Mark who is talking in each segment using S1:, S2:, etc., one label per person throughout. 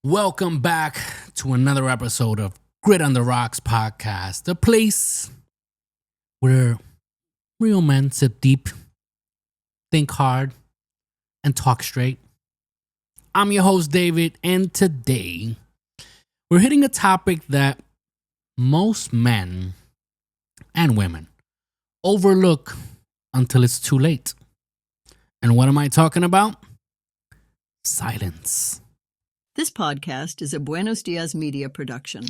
S1: Welcome back to another episode of Grit on the Rocks podcast, the place where real men sit deep, think hard, and talk straight. I'm your host, David, and today we're hitting a topic that most men and women overlook until it's too late. And what am I talking about? Silence.
S2: This podcast is a Buenos Dias Media production.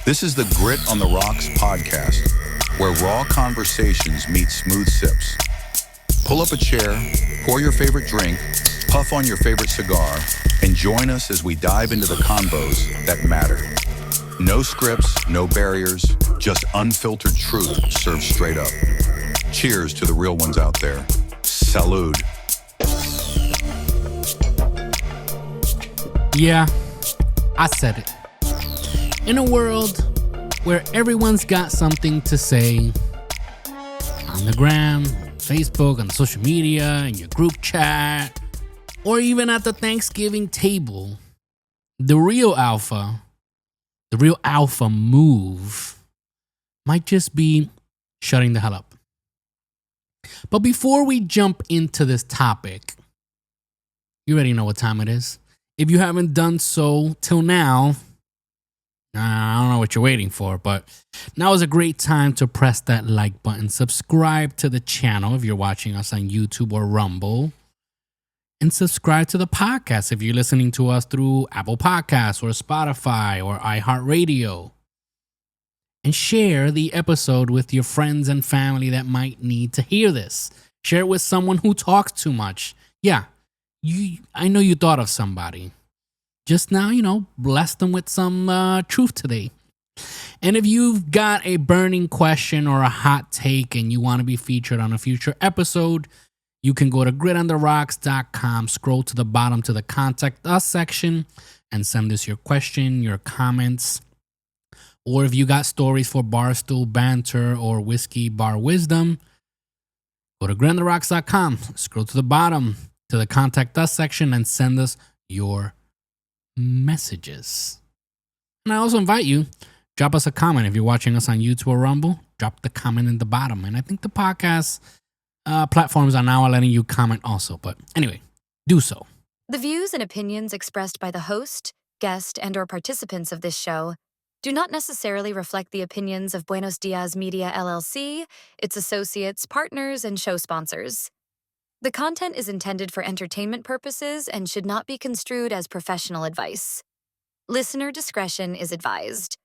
S3: This is the Grit on the Rocks podcast, where raw conversations meet smooth sips. Pull up a chair, pour your favorite drink, puff on your favorite cigar, and join us as we dive into the convos that matter. No scripts, no barriers, just unfiltered truth served straight up. Cheers to the real ones out there. Salud.
S1: Yeah, I said it. In a world where everyone's got something to say on the gram, Facebook, on social media, in your group chat, or even at the Thanksgiving table, the real alpha move might just be shutting the hell up. But before we jump into this topic, you already know what time it is. If you haven't done so till now, I don't know what you're waiting for, but now is a great time to press that like button. Subscribe to the channel if you're watching us on YouTube or Rumble. And subscribe to the podcast if you're listening to us through Apple Podcasts or Spotify or iHeartRadio. And share the episode with your friends and family that might need to hear this. Share it with someone who talks too much. Yeah, I know you thought of somebody. Just now, bless them with some truth today. And if you've got a burning question or a hot take and you want to be featured on a future episode, you can go to gritontheRocks.com, scroll to the bottom to the Contact Us section, and send us your question, your comments. Or if you got stories for Barstool Banter or Whiskey Bar Wisdom, go to gritontheRocks.com, scroll to the bottom to the Contact Us section, and send us your messages. And I also invite you, drop us a comment. If you're watching us on YouTube or Rumble, drop the comment in the bottom. And I think the podcast platforms are now letting you comment also. But anyway, do so.
S4: The views and opinions expressed by the host, guest, and/or participants of this show do not necessarily reflect the opinions of Buenos Dias Media LLC, its associates, partners, and show sponsors. The content is intended for entertainment purposes and should not be construed as professional advice. Listener discretion is advised.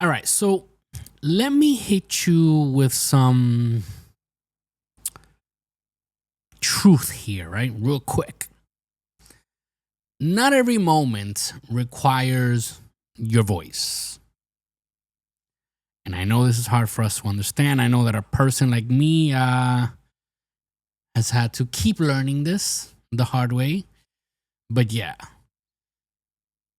S1: All right, so let me hit you with some truth here, right? Real quick. Not every moment requires your voice. And I know this is hard for us to understand. I know that a person like me has had to keep learning this the hard way. But yeah,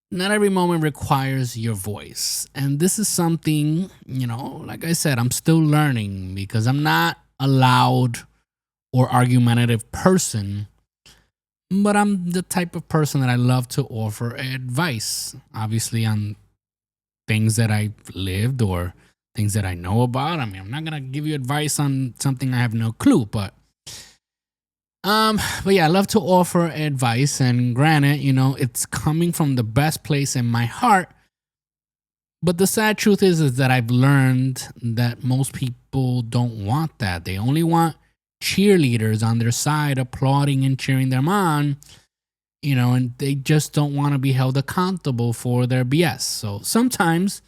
S1: not every moment requires your voice. And this is something, like I said, I'm still learning because I'm not a loud or argumentative person. But I'm the type of person that I love to offer advice, obviously on things that I've lived or things that I know about. I mean, I'm not going to give you advice on something I have no clue, but yeah, I love to offer advice, and granted, it's coming from the best place in my heart. But the sad truth is that I've learned that most people don't want that. They only want cheerleaders on their side applauding and cheering them on, and they just don't want to be held accountable for their BS. So sometimes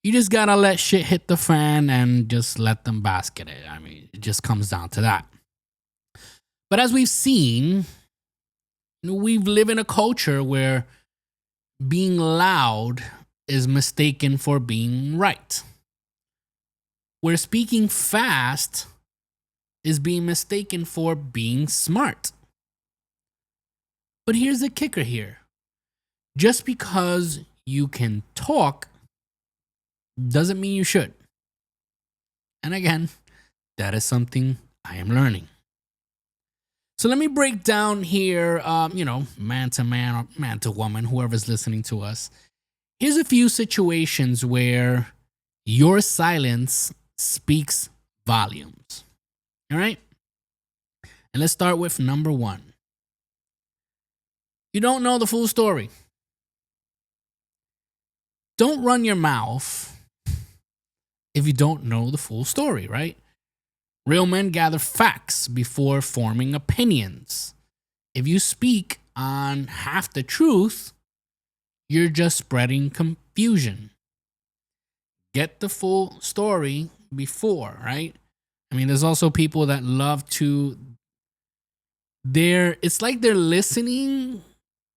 S1: you just gotta let shit hit the fan and just let them bask in it. I mean, it just comes down to that. But as we've seen, we live in a culture where being loud is mistaken for being right, where speaking fast is being mistaken for being smart. But here's the kicker here. Just because you can talk doesn't mean you should. And again, that is something I am learning. So let me break down here, man to man or man to woman, whoever's listening to us. Here's a few situations where your silence speaks volumes. All right? And let's start with number one. You don't know the full story. Don't run your mouth if you don't know the full story, right? Real men gather facts before forming opinions. If you speak on half the truth, you're just spreading confusion. Get the full story before, right? I mean, there's also people that love to, it's like they're listening,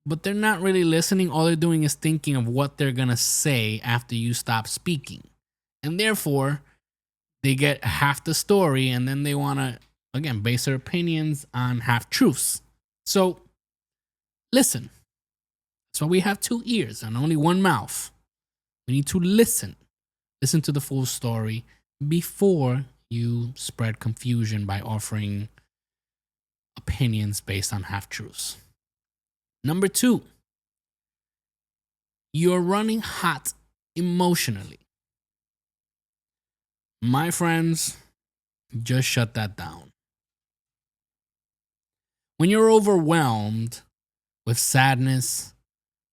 S1: but they're not really listening. All they're doing is thinking of what they're going to say after you stop speaking. And therefore, they get half the story, and then they want to, again, base their opinions on half truths. So, listen. That's why we have 2 ears and only one mouth. We need to listen. Listen to the full story before you spread confusion by offering opinions based on half truths. Number 2, you're running hot emotionally. My friends, just shut that down. When you're overwhelmed with sadness,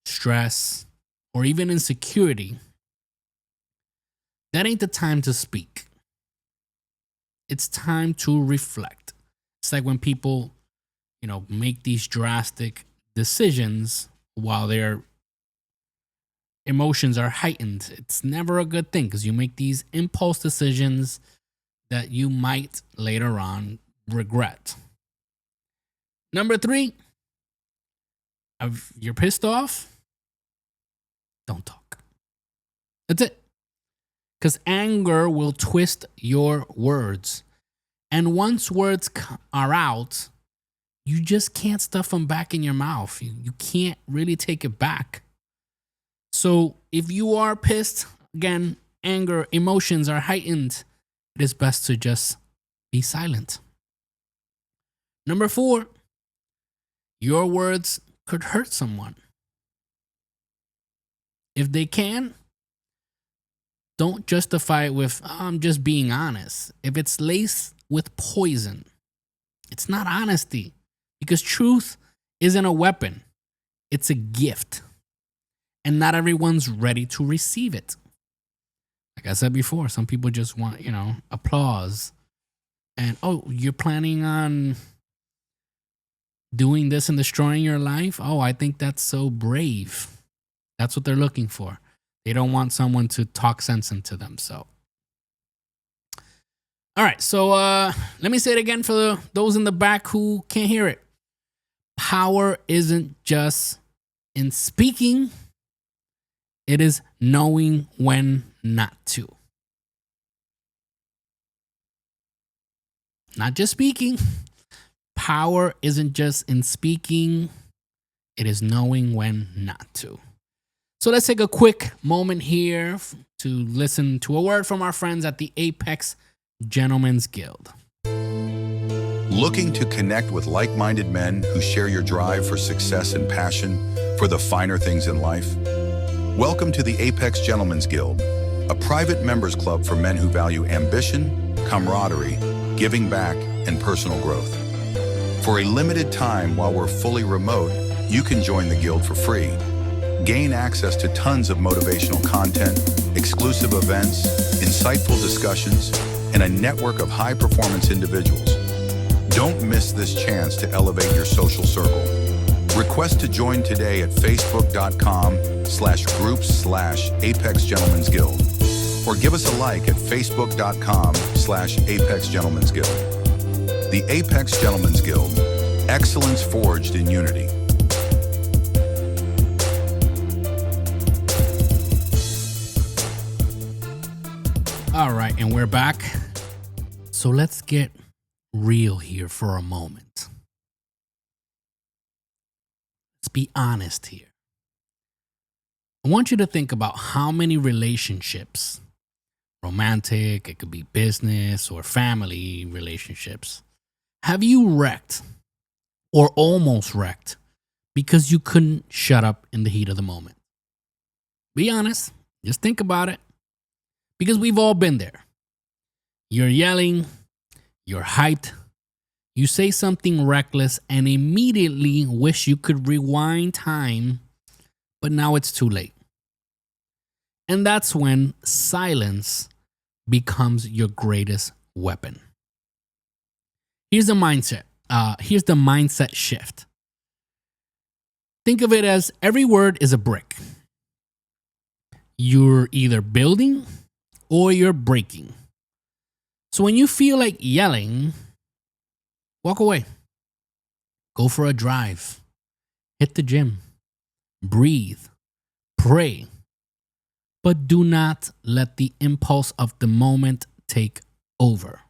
S1: stress, or even insecurity, that ain't the time to speak. It's time to reflect. It's like when people, make these drastic decisions while their emotions are heightened. It's never a good thing because you make these impulse decisions that you might later on regret. Number 3, if you're pissed off, don't talk. That's it. Because anger will twist your words. And once words are out, you just can't stuff them back in your mouth. You can't really take it back. So if you are pissed, again, anger, emotions are heightened, it is best to just be silent. Number 4, your words could hurt someone. If they can, don't justify it with, I'm just being honest. If it's laced with poison, it's not honesty, because truth isn't a weapon. It's a gift. And not everyone's ready to receive it. Like I said before, some people just want, applause. And, you're planning on doing this and destroying your life? Oh, I think that's so brave. That's what they're looking for. They don't want someone to talk sense into them. So, all right. So let me say it again for those in the back who can't hear it. Power isn't just in speaking. It is knowing when not to. Not just speaking. Power isn't just in speaking. It is knowing when not to. So let's take a quick moment here to listen to a word from our friends at the Apex Gentlemen's Guild.
S3: Looking to connect with like-minded men who share your drive for success and passion for the finer things in life? Welcome to the Apex Gentlemen's Guild, a private members club for men who value ambition, camaraderie, giving back, and personal growth. For a limited time while we're fully remote, you can join the guild for free. Gain access to tons of motivational content, exclusive events, insightful discussions, and a network of high-performance individuals. Don't miss this chance to elevate your social circle. Request to join today at facebook.com/groups/Apex Gentlemen's Guild, or give us a like at facebook.com/Apex Gentlemen's Guild. The Apex Gentlemen's Guild, excellence forged in unity.
S1: All right, and we're back. So let's get real here for a moment. Let's be honest here. I want you to think about how many relationships, romantic, it could be business or family relationships, have you wrecked or almost wrecked because you couldn't shut up in the heat of the moment. Be honest. Just think about it. Because we've all been there. You're yelling. You're hyped. You say something reckless and immediately wish you could rewind time, but now it's too late. And that's when silence becomes your greatest weapon. Here's the mindset. Here's the mindset shift. Think of it as every word is a brick. You're either building or you're breaking. So when you feel like yelling, walk away. Go for a drive. Hit the gym. Breathe. Pray. But do not let the impulse of the moment take over.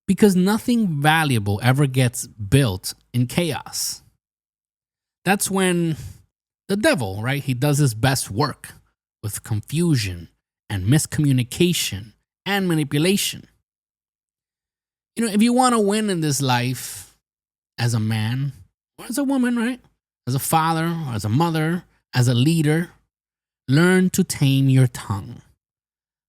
S1: Because nothing valuable ever gets built in chaos. That's when the devil, right? He does his best work with confusion and miscommunication and manipulation. You know, if you want to win in this life as a man or as a woman, right? As a father or as a mother, as a leader, learn to tame your tongue.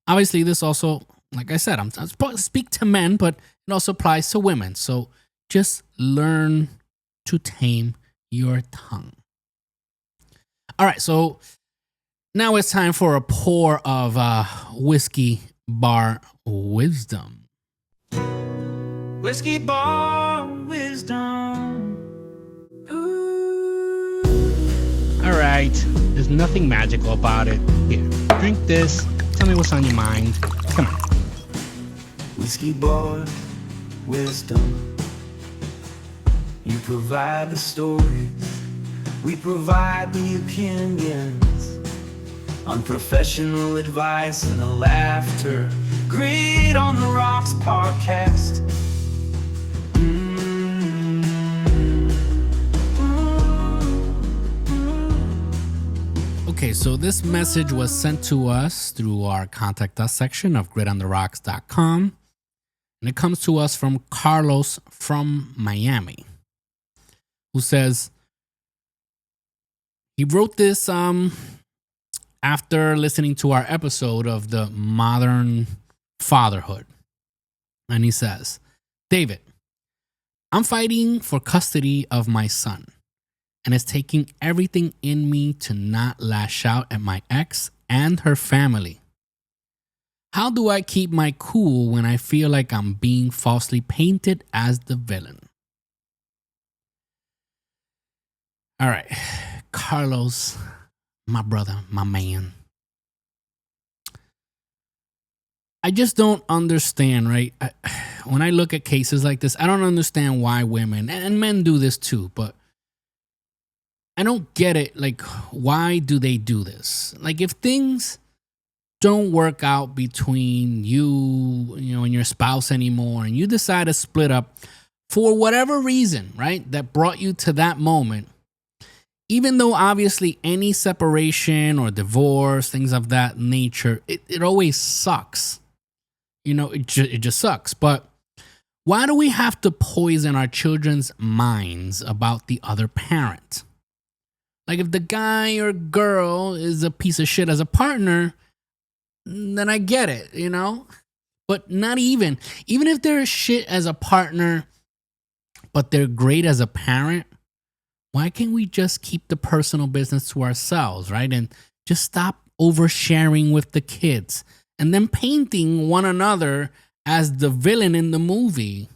S1: Obviously, this also, like I said, I'm supposed to speak to men, but it also applies to women. So just learn to tame your tongue. All right, so now it's time for a pour of whiskey bar wisdom.
S5: Whiskey bar wisdom. Ooh.
S1: All right, there's nothing magical about it. Here, drink this. Tell me what's on your mind. Come on.
S5: Whiskey bar wisdom. You provide the stories, we provide the opinions, unprofessional advice and the laughter. Great on the Rocks podcast.
S1: Okay, so this message was sent to us through our Contact Us section of gridontherocks.com. And it comes to us from Carlos from Miami, who says he wrote this after listening to our episode of the modern fatherhood. And he says, David, I'm fighting for custody of my son, and it's taking everything in me to not lash out at my ex and her family. How do I keep my cool when I feel like I'm being falsely painted as the villain? All right, Carlos, my brother, my man. I just don't understand, right? When I look at cases like this, I don't understand why women, and men do this too, but I don't get it. Like, why do they do this? Like, if things don't work out between you and your spouse anymore, and you decide to split up for whatever reason, right, that brought you to that moment, even though obviously any separation or divorce, things of that nature, it always sucks. It just sucks. But why do we have to poison our children's minds about the other parent? Like, if the guy or girl is a piece of shit as a partner, then I get it, But not even if they're shit as a partner, but they're great as a parent, why can't we just keep the personal business to ourselves, right? And just stop oversharing with the kids and then painting one another as the villain in the movie.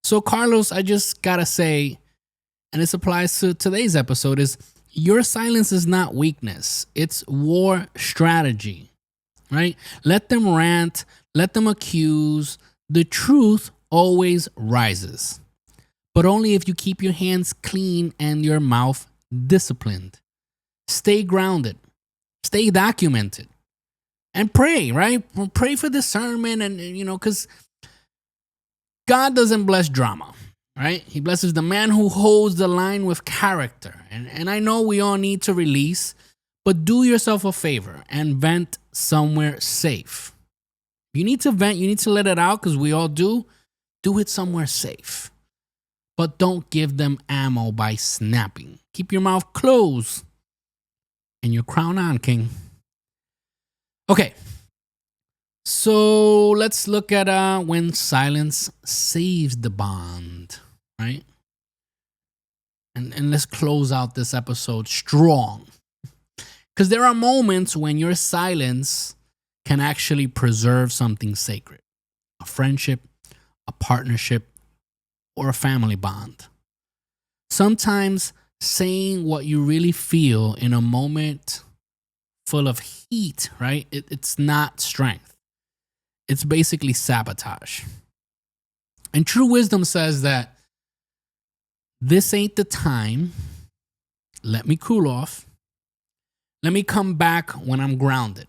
S1: So, Carlos, I just gotta say, and this applies to today's episode, is your silence is not weakness. It's war strategy, right? Let them rant, let them accuse. The truth always rises, but only if you keep your hands clean and your mouth disciplined. Stay grounded, stay documented, and pray, right? Pray for discernment, and because God doesn't bless drama, right? He blesses the man who holds the line with character. And I know we all need to release, but do yourself a favor and vent somewhere safe. You need to vent, you need to let it out, because we all do. Do it somewhere safe. but don't give them ammo by snapping. Keep your mouth closed and your crown on, king. Okay. So let's look at when silence saves the bond, right? And let's close out this episode strong. Because there are moments when your silence can actually preserve something sacred. A friendship, a partnership, or a family bond. Sometimes saying what you really feel in a moment full of heat, right? It's not strength. It's basically sabotage. And true wisdom says that this ain't the time. Let me cool off. Let me come back when I'm grounded.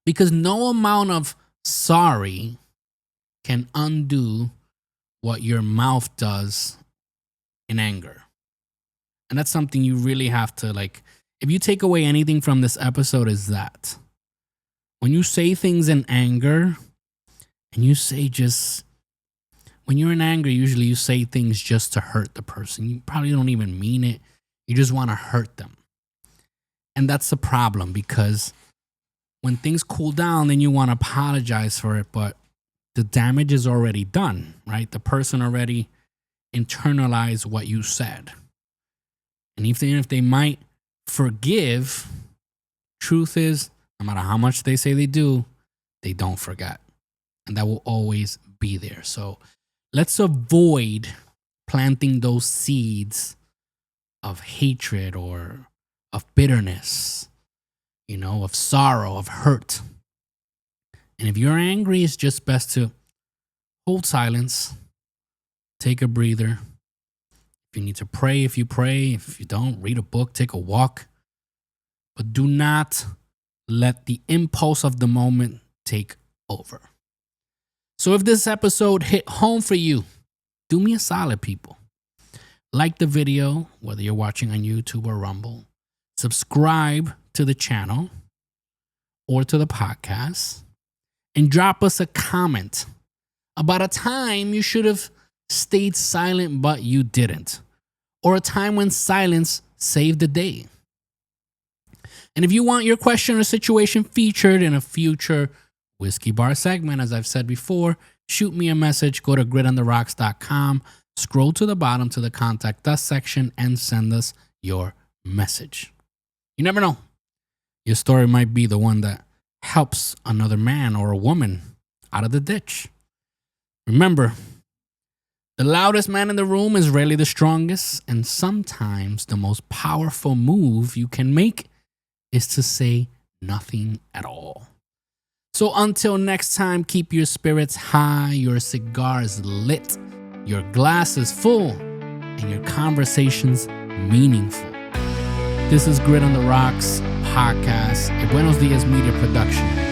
S1: Because no amount of sorry can undo what your mouth does in anger. And that's something you really have to, like, if you take away anything from this episode, is that when you say things in anger, and you say when you're in anger, usually you say things just to hurt the person. You probably don't even mean it. You just want to hurt them. And that's the problem, because when things cool down, then you want to apologize for it, but the damage is already done, right? The person already internalized what you said. And even if they might forgive, truth is, no matter how much they say they do, they don't forget. And that will always be there. So let's avoid planting those seeds of hatred or of bitterness, of sorrow, of hurt. And if you're angry, it's just best to hold silence, take a breather. If you need to pray, if you pray. If you don't, read a book, take a walk. But do not let the impulse of the moment take over. So if this episode hit home for you, do me a solid, people. Like the video, whether you're watching on YouTube or Rumble. Subscribe to the channel or to the podcast. And drop us a comment about a time you should have stayed silent, but you didn't. Or a time when silence saved the day. And if you want your question or situation featured in a future Whiskey Bar segment, as I've said before, shoot me a message. Go to gritontheRocks.com. Scroll to the bottom to the Contact Us section and send us your message. You never know. Your story might be the one that helps another man or a woman out of the ditch. Remember, the loudest man in the room is rarely the strongest, and sometimes the most powerful move you can make is to say nothing at all. So until next time, keep your spirits high, your cigars lit, your glasses full, and your conversations meaningful. This is Grit on the Rocks podcast, a Buenos Dias Media production.